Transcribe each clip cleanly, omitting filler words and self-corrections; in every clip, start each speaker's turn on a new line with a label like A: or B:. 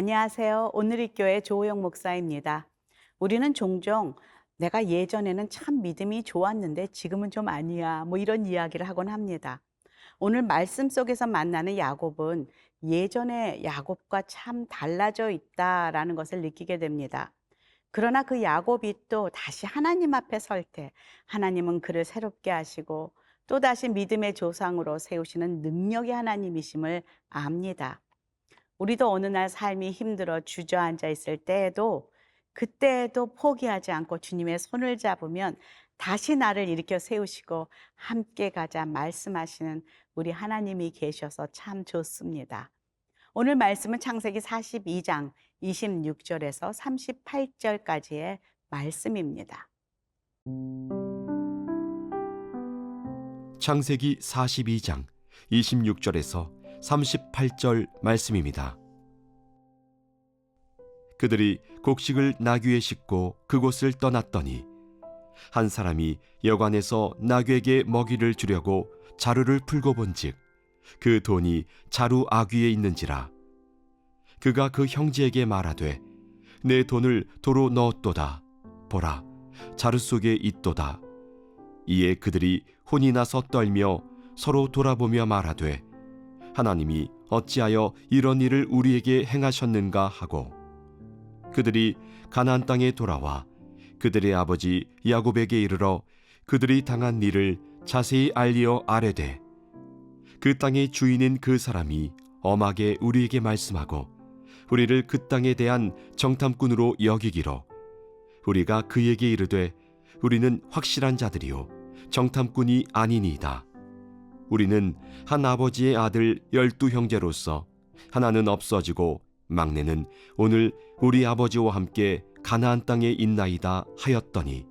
A: 안녕하세요. 오늘의 교회 조호영 목사입니다. 우리는 종종 내가 예전에는 참 믿음이 좋았는데 지금은 좀 아니야. 이런 이야기를 하곤 합니다. 오늘 말씀 속에서 만나는 야곱은 예전의 야곱과 참 달라져 있다라는 것을 느끼게 됩니다. 그러나 그 야곱이 또 다시 하나님 앞에 설 때 하나님은 그를 새롭게 하시고 또다시 믿음의 조상으로 세우시는 능력의 하나님이심을 압니다. 우리도 어느 날 삶이 힘들어 주저앉아 있을 때에도 그때에도 포기하지 않고 주님의 손을 잡으면 다시 나를 일으켜 세우시고 함께 가자 말씀하시는 우리 하나님이 계셔서 참 좋습니다. 오늘 말씀은 창세기 42장 26절에서 38절까지의 말씀입니다.
B: 창세기 42장 26절에서 38절 말씀입니다. 그들이 곡식을 나귀에 싣고 그곳을 떠났더니 한 사람이 여관에서 나귀에게 먹이를 주려고 자루를 풀고 본즉 그 돈이 자루 아귀에 있는지라. 그가 그 형제에게 말하되 내 돈을 도로 넣었도다. 보라, 자루 속에 있도다. 이에 그들이 혼이 나서 떨며 서로 돌아보며 말하되 하나님이 어찌하여 이런 일을 우리에게 행하셨는가 하고, 그들이 가나안 땅에 돌아와 그들의 아버지 야곱에게 이르러 그들이 당한 일을 자세히 알리어 아뢰되, 그 땅의 주인인 그 사람이 엄하게 우리에게 말씀하고 우리를 그 땅에 대한 정탐꾼으로 여기기로 우리가 그에게 이르되 우리는 확실한 자들이요 정탐꾼이 아니니이다. 우리는 한 아버지의 아들 12형제로서 하나는 없어지고 막내는 오늘 우리 아버지와 함께 가나안 땅에 있나이다 하였더니,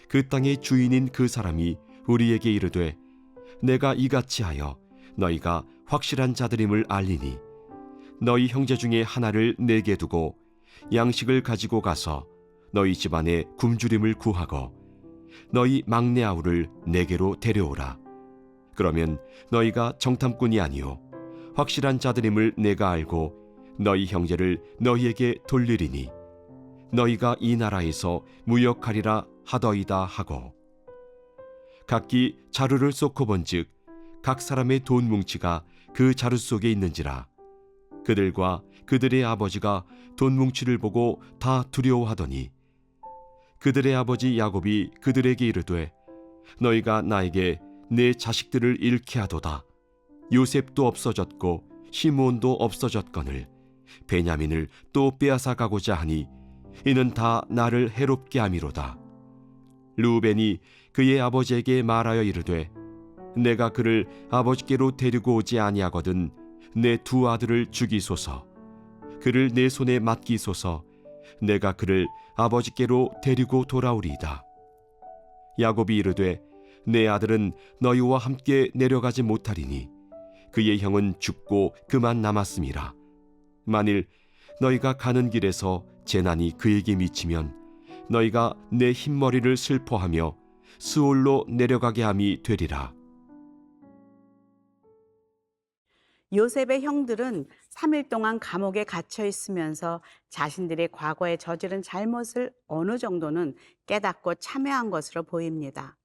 B: 그 땅의 주인인 그 사람이 우리에게 이르되 내가 이같이 하여 너희가 확실한 자들임을 알리니 너희 형제 중에 하나를 내게 두고 양식을 가지고 가서 너희 집안에 굶주림을 구하고 너희 막내 아우를 내게로 데려오라. 그러면 너희가 정탐꾼이 아니요 확실한 자들임을 내가 알고 너희 형제를 너희에게 돌리리니 너희가 이 나라에서 무역하리라 하더이다 하고, 각기 자루를 쏟고 본즉 각 사람의 돈 뭉치가 그 자루 속에 있는지라. 그들과 그들의 아버지가 돈 뭉치를 보고 다 두려워하더니 그들의 아버지 야곱이 그들에게 이르되 너희가 나에게 내 자식들을 잃게 하도다. 요셉도 없어졌고 시므온도 없어졌거늘 베냐민을 또 빼앗아 가고자 하니 이는 다 나를 해롭게 함이로다. 르우벤이 그의 아버지에게 말하여 이르되 내가 그를 아버지께로 데리고 오지 아니하거든 내 두 아들을 죽이소서. 그를 내 손에 맡기소서. 내가 그를 아버지께로 데리고 돌아오리이다. 야곱이 이르되 내 아들은 너희와 함께 내려가지 못하리니 그의 형은 죽고 그만 남았음이라. 만일 너희가 가는 길에서 재난이 그에게 미치면 너희가 내 흰머리를 슬퍼하며 스올로 내려가게 함이 되리라.
A: 요셉의 형들은 3일 동안 감옥에 갇혀 있으면서 자신들의 과거에 저지른 잘못을 어느 정도는 깨닫고 참여한 것으로 보입니다.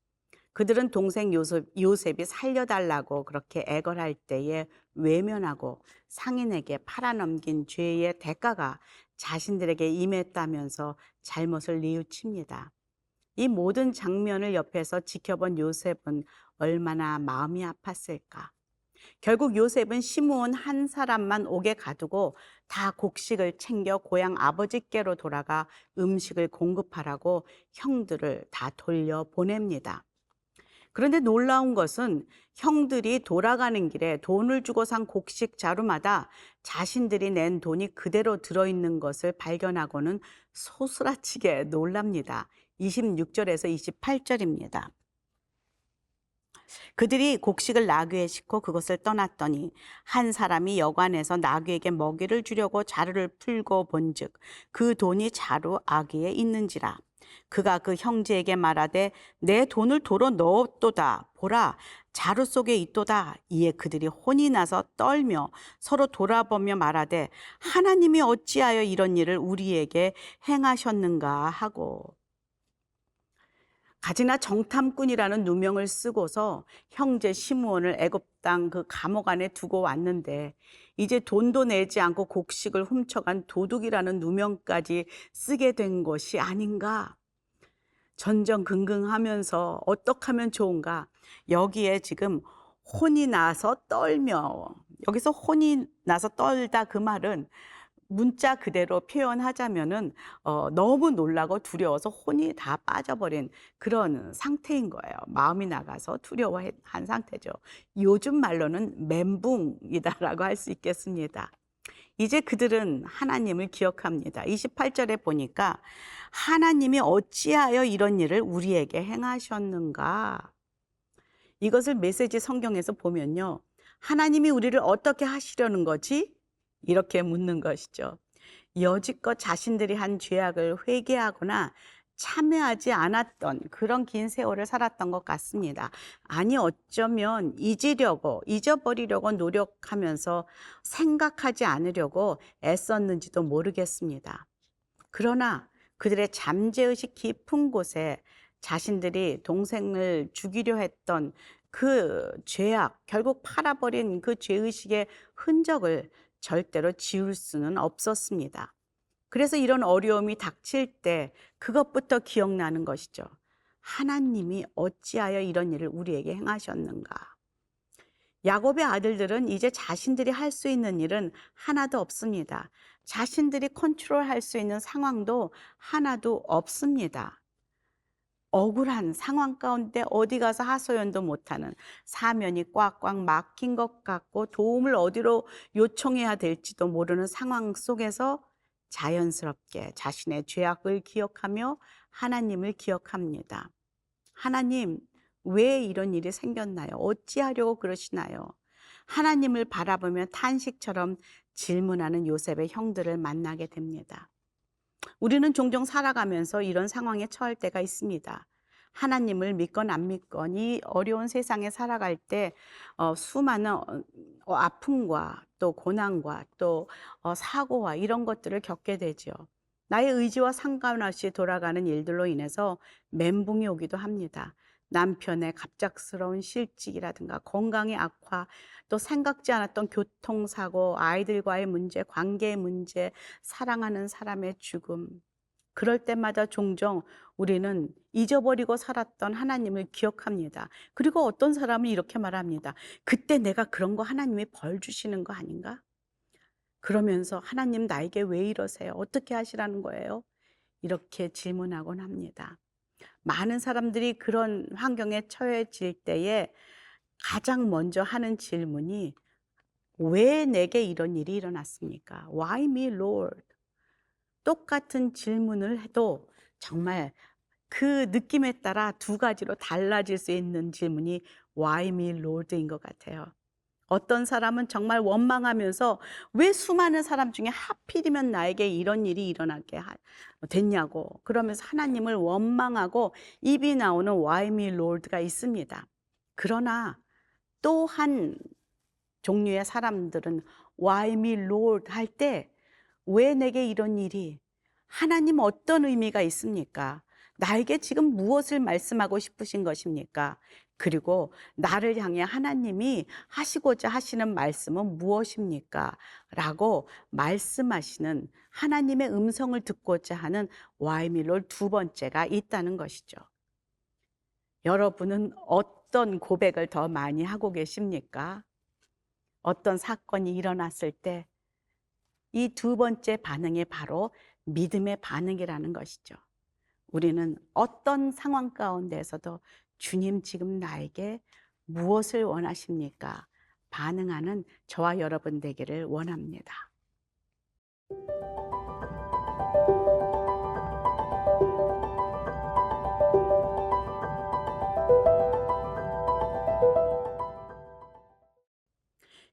A: 그들은 동생 요셉이 살려달라고 그렇게 애걸할 때에 외면하고 상인에게 팔아넘긴 죄의 대가가 자신들에게 임했다면서 잘못을 뉘우칩니다. 이 모든 장면을 옆에서 지켜본 요셉은 얼마나 마음이 아팠을까. 결국 요셉은 시므온 한 사람만 옥에 가두고 다 곡식을 챙겨 고향 아버지께로 돌아가 음식을 공급하라고 형들을 다 돌려보냅니다. 그런데 놀라운 것은 형들이 돌아가는 길에 돈을 주고 산 곡식 자루마다 자신들이 낸 돈이 그대로 들어있는 것을 발견하고는 소스라치게 놀랍니다. 26절에서 28절입니다. 그들이 곡식을 나귀에 싣고 그것을 떠났더니 한 사람이 여관에서 나귀에게 먹이를 주려고 자루를 풀고 본즉 그 돈이 자루 아귀에 있는지라. 그가 그 형제에게 말하되 내 돈을 도로 넣었도다. 보라, 자루 속에 있도다. 이에 그들이 혼이 나서 떨며 서로 돌아보며 말하되 하나님이 어찌하여 이런 일을 우리에게 행하셨는가 하고, 가지나 정탐꾼이라는 누명을 쓰고서 형제 시므온을 애굽 땅 그 감옥 안에 두고 왔는데, 이제 돈도 내지 않고 곡식을 훔쳐간 도둑이라는 누명까지 쓰게 된 것이 아닌가. 전전긍긍하면서 어떻게 하면 좋은가. 여기에 지금 혼이 나서 떨며, 여기서 혼이 나서 떨다 그 말은 문자 그대로 표현하자면은 너무 놀라고 두려워서 혼이 다 빠져버린 그런 상태인 거예요. 마음이 나가서 두려워한 상태죠. 요즘 말로는 멘붕이다라고 할 수 있겠습니다. 이제 그들은 하나님을 기억합니다. 28절에 보니까 하나님이 어찌하여 이런 일을 우리에게 행하셨는가. 이것을 메시지 성경에서 보면요, 하나님이 우리를 어떻게 하시려는 거지? 이렇게 묻는 것이죠. 여지껏 자신들이 한 죄악을 회개하거나 참여하지 않았던 그런 긴 세월을 살았던 것 같습니다. 아니, 어쩌면 잊어버리려고 노력하면서 생각하지 않으려고 애썼는지도 모르겠습니다. 그러나 그들의 잠재의식 깊은 곳에 자신들이 동생을 죽이려 했던 그 죄악, 결국 팔아버린 그 죄의식의 흔적을 절대로 지울 수는 없었습니다. 그래서 이런 어려움이 닥칠 때 그것부터 기억나는 것이죠. 하나님이 어찌하여 이런 일을 우리에게 행하셨는가. 야곱의 아들들은 이제 자신들이 할 수 있는 일은 하나도 없습니다. 자신들이 컨트롤할 수 있는 상황도 하나도 없습니다. 억울한 상황 가운데 어디 가서 하소연도 못하는, 사면이 꽉꽉 막힌 것 같고 도움을 어디로 요청해야 될지도 모르는 상황 속에서 자연스럽게 자신의 죄악을 기억하며 하나님을 기억합니다. 하나님, 왜 이런 일이 생겼나요? 어찌하려고 그러시나요? 하나님을 바라보며 탄식처럼 질문하는 요셉의 형들을 만나게 됩니다. 우리는 종종 살아가면서 이런 상황에 처할 때가 있습니다. 하나님을 믿건 안 믿건 이 어려운 세상에 살아갈 때 수많은 아픔과 또 고난과 또 사고와 이런 것들을 겪게 되죠. 나의 의지와 상관없이 돌아가는 일들로 인해서 멘붕이 오기도 합니다. 남편의 갑작스러운 실직이라든가 건강의 악화, 또 생각지 않았던 교통사고, 아이들과의 문제, 관계의 문제, 사랑하는 사람의 죽음. 그럴 때마다 종종 우리는 잊어버리고 살았던 하나님을 기억합니다. 그리고 어떤 사람은 이렇게 말합니다. 그때 내가 그런 거 하나님이 벌 주시는 거 아닌가? 그러면서 하나님 나에게 왜 이러세요? 어떻게 하시라는 거예요? 이렇게 질문하곤 합니다. 많은 사람들이 그런 환경에 처해질 때에 가장 먼저 하는 질문이 왜 내게 이런 일이 일어났습니까? Why me, Lord? 똑같은 질문을 해도 정말 그 느낌에 따라 두 가지로 달라질 수 있는 질문이 Why me, Lord인 것 같아요. 어떤 사람은 정말 원망하면서 왜 수많은 사람 중에 하필이면 나에게 이런 일이 일어나게 됐냐고, 그러면서 하나님을 원망하고 입이 나오는 Why me, Lord가 있습니다. 그러나 또 한 종류의 사람들은 Why me, Lord 할 때 왜 내게 이런 일이, 하나님 어떤 의미가 있습니까? 나에게 지금 무엇을 말씀하고 싶으신 것입니까? 그리고 나를 향해 하나님이 하시고자 하시는 말씀은 무엇입니까? 라고 말씀하시는 하나님의 음성을 듣고자 하는 Why me, Lord 두 번째가 있다는 것이죠. 여러분은 어떤 고백을 더 많이 하고 계십니까? 어떤 사건이 일어났을 때 이 두 번째 반응이 바로 믿음의 반응이라는 것이죠. 우리는 어떤 상황 가운데서도 주님 지금 나에게 무엇을 원하십니까? 반응하는 저와 여러분 되기를 원합니다.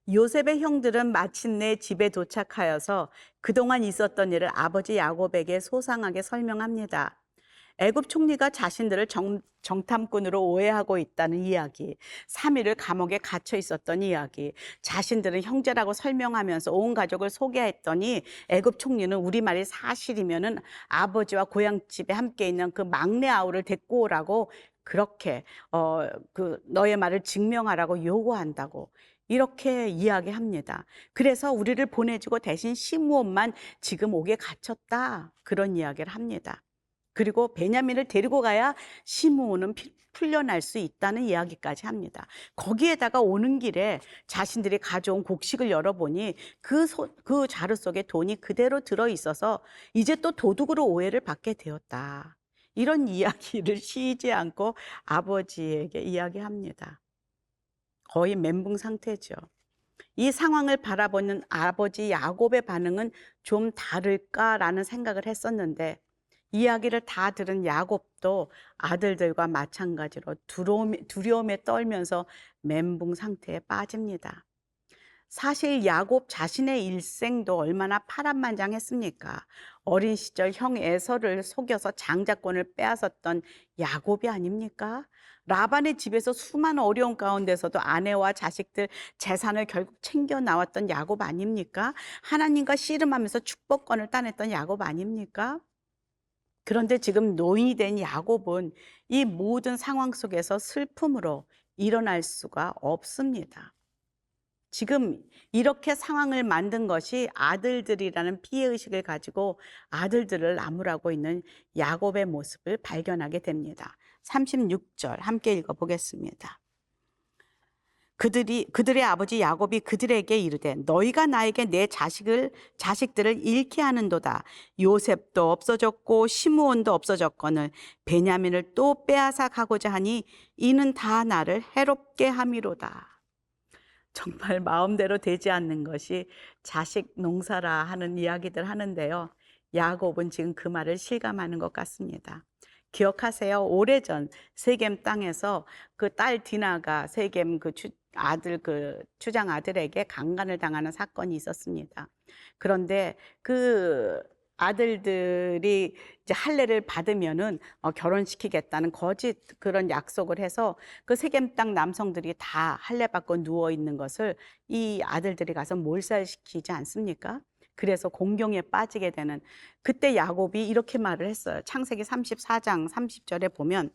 A: 요셉의 형들은 마침내 집에 도착하여서 그동안 있었던 일을 아버지 야곱에게 소상하게 설명합니다. 애굽 총리가 자신들을 정탐꾼으로 오해하고 있다는 이야기, 3일을 감옥에 갇혀 있었던 이야기, 자신들은 형제라고 설명하면서 온 가족을 소개했더니 애굽 총리는 우리 말이 사실이면은 아버지와 고향집에 함께 있는 그 막내 아우를 데리고 오라고 그렇게 너의 말을 증명하라고 요구한다고 이렇게 이야기합니다. 그래서 우리를 보내주고 대신 시므온만 지금 옥에 갇혔다 그런 이야기를 합니다. 그리고 베냐민을 데리고 가야 시므온은 풀려날 수 있다는 이야기까지 합니다. 거기에다가 오는 길에 자신들이 가져온 곡식을 열어보니 그 자루 속에 돈이 그대로 들어있어서 이제 또 도둑으로 오해를 받게 되었다. 이런 이야기를 쉬지 않고 아버지에게 이야기합니다. 거의 멘붕 상태죠. 이 상황을 바라보는 아버지 야곱의 반응은 좀 다를까라는 생각을 했었는데 이야기를 다 들은 야곱도 아들들과 마찬가지로 두려움에 떨면서 멘붕 상태에 빠집니다. 사실 야곱 자신의 일생도 얼마나 파란만장했습니까? 어린 시절 형 에서를 속여서 장자권을 빼앗았던 야곱이 아닙니까? 라반의 집에서 수많은 어려움 가운데서도 아내와 자식들 재산을 결국 챙겨 나왔던 야곱 아닙니까? 하나님과 씨름하면서 축복권을 따냈던 야곱 아닙니까? 그런데 지금 노인이 된 야곱은 이 모든 상황 속에서 슬픔으로 일어날 수가 없습니다. 지금 이렇게 상황을 만든 것이 아들들이라는 피해의식을 가지고 아들들을 나무라고 있는 야곱의 모습을 발견하게 됩니다. 36절 함께 읽어보겠습니다. 그들의 아버지 야곱이 그들에게 이르되 너희가 나에게 내 자식들을 잃게 하는도다. 요셉도 없어졌고 시므온도 없어졌거늘 베냐민을 또 빼앗아 가고자 하니 이는 다 나를 해롭게 함이로다. 정말 마음대로 되지 않는 것이 자식 농사라 하는 이야기들 하는데요. 야곱은 지금 그 말을 실감하는 것 같습니다. 기억하세요? 오래전 세겜 땅에서 그 딸 디나가 세겜 추장 아들에게 강간을 당하는 사건이 있었습니다. 그런데 그 아들들이 이제 할례를 받으면은 결혼시키겠다는 거짓 그런 약속을 해서 그 세겜 땅 남성들이 다 할례 받고 누워 있는 것을 이 아들들이 가서 몰살시키지 않습니까? 그래서 공경에 빠지게 되는 그때 야곱이 이렇게 말을 했어요. 창세기 34장 30절에 보면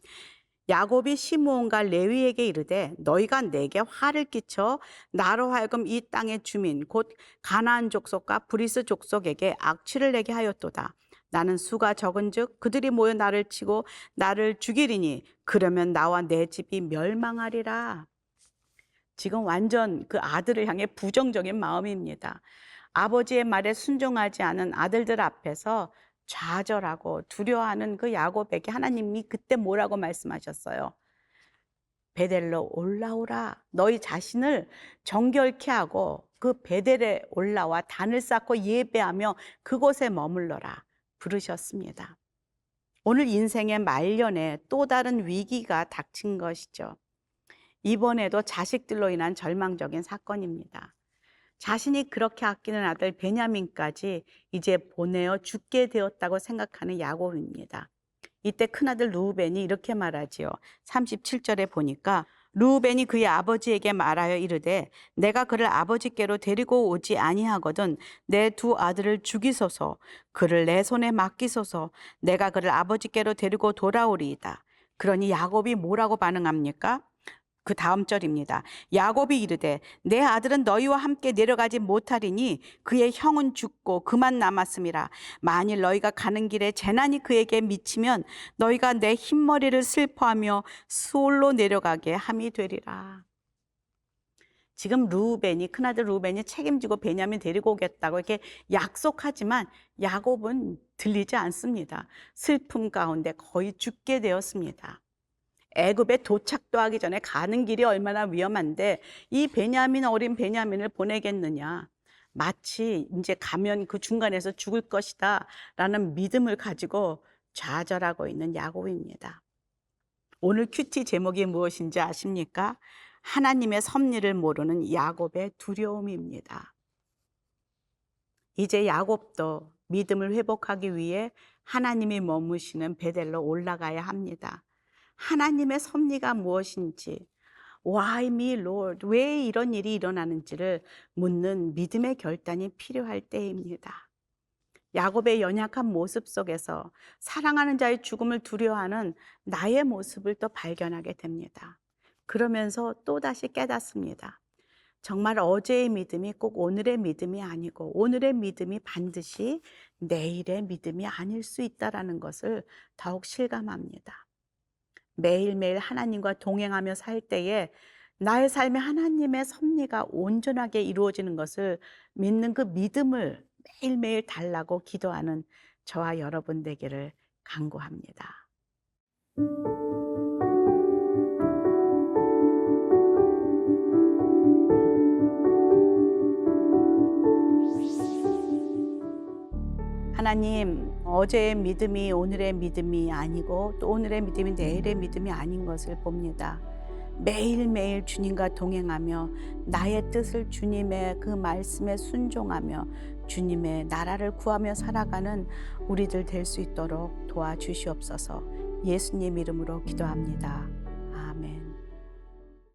A: 야곱이 시므온과 레위에게 이르되 너희가 내게 화를 끼쳐 나로 하여금 이 땅의 주민 곧 가나안 족속과 브리스 족속에게 악취를 내게 하였도다. 나는 수가 적은즉 그들이 모여 나를 치고 나를 죽이리니 그러면 나와 내 집이 멸망하리라. 지금 완전 그 아들을 향해 부정적인 마음입니다. 아버지의 말에 순종하지 않은 아들들 앞에서 좌절하고 두려워하는 그 야곱에게 하나님이 그때 뭐라고 말씀하셨어요? 베델로 올라오라. 너희 자신을 정결케 하고 그 베델에 올라와 단을 쌓고 예배하며 그곳에 머물러라. 부르셨습니다. 오늘 인생의 말년에 또 다른 위기가 닥친 것이죠. 이번에도 자식들로 인한 절망적인 사건입니다. 자신이 그렇게 아끼는 아들 베냐민까지 이제 보내어 죽게 되었다고 생각하는 야곱입니다. 이때 큰아들 루벤이 이렇게 말하지요. 37절에 보니까 루벤이 그의 아버지에게 말하여 이르되 내가 그를 아버지께로 데리고 오지 아니하거든 내 두 아들을 죽이소서 그를 내 손에 맡기소서 내가 그를 아버지께로 데리고 돌아오리이다. 그러니 야곱이 뭐라고 반응합니까? 그 다음 절입니다. 야곱이 이르되 내 아들은 너희와 함께 내려가지 못하리니 그의 형은 죽고 그만 남았음이라. 만일 너희가 가는 길에 재난이 그에게 미치면 너희가 내 흰머리를 슬퍼하며 수올로 내려가게 함이 되리라. 지금 큰아들 루벤이 책임지고 베냐민 데리고 오겠다고 이렇게 약속하지만 야곱은 들리지 않습니다. 슬픔 가운데 거의 죽게 되었습니다. 애굽에 도착도 하기 전에 가는 길이 얼마나 위험한데 이 어린 베냐민을 보내겠느냐. 마치 이제 가면 그 중간에서 죽을 것이다 라는 믿음을 가지고 좌절하고 있는 야곱입니다. 오늘 큐티 제목이 무엇인지 아십니까? 하나님의 섭리를 모르는 야곱의 두려움입니다. 이제 야곱도 믿음을 회복하기 위해 하나님이 머무시는 베델로 올라가야 합니다. 하나님의 섭리가 무엇인지, Why me, Lord? 왜 이런 일이 일어나는지를 묻는 믿음의 결단이 필요할 때입니다. 야곱의 연약한 모습 속에서 사랑하는 자의 죽음을 두려워하는 나의 모습을 또 발견하게 됩니다. 그러면서 또다시 깨닫습니다. 정말 어제의 믿음이 꼭 오늘의 믿음이 아니고 오늘의 믿음이 반드시 내일의 믿음이 아닐 수 있다는 것을 더욱 실감합니다. 매일매일 하나님과 동행하며 살 때에 나의 삶에 하나님의 섭리가 온전하게 이루어지는 것을 믿는 그 믿음을 매일매일 달라고 기도하는 저와 여러분 되기를 간구합니다. 하나님, 어제의 믿음이 오늘의 믿음이 아니고 또 오늘의 믿음이 내일의 믿음이 아닌 것을 봅니다. 매일매일 주님과 동행하며 나의 뜻을 주님의 그 말씀에 순종하며 주님의 나라를 구하며 살아가는 우리들 될 수 있도록 도와주시옵소서. 예수님 이름으로 기도합니다. 아멘.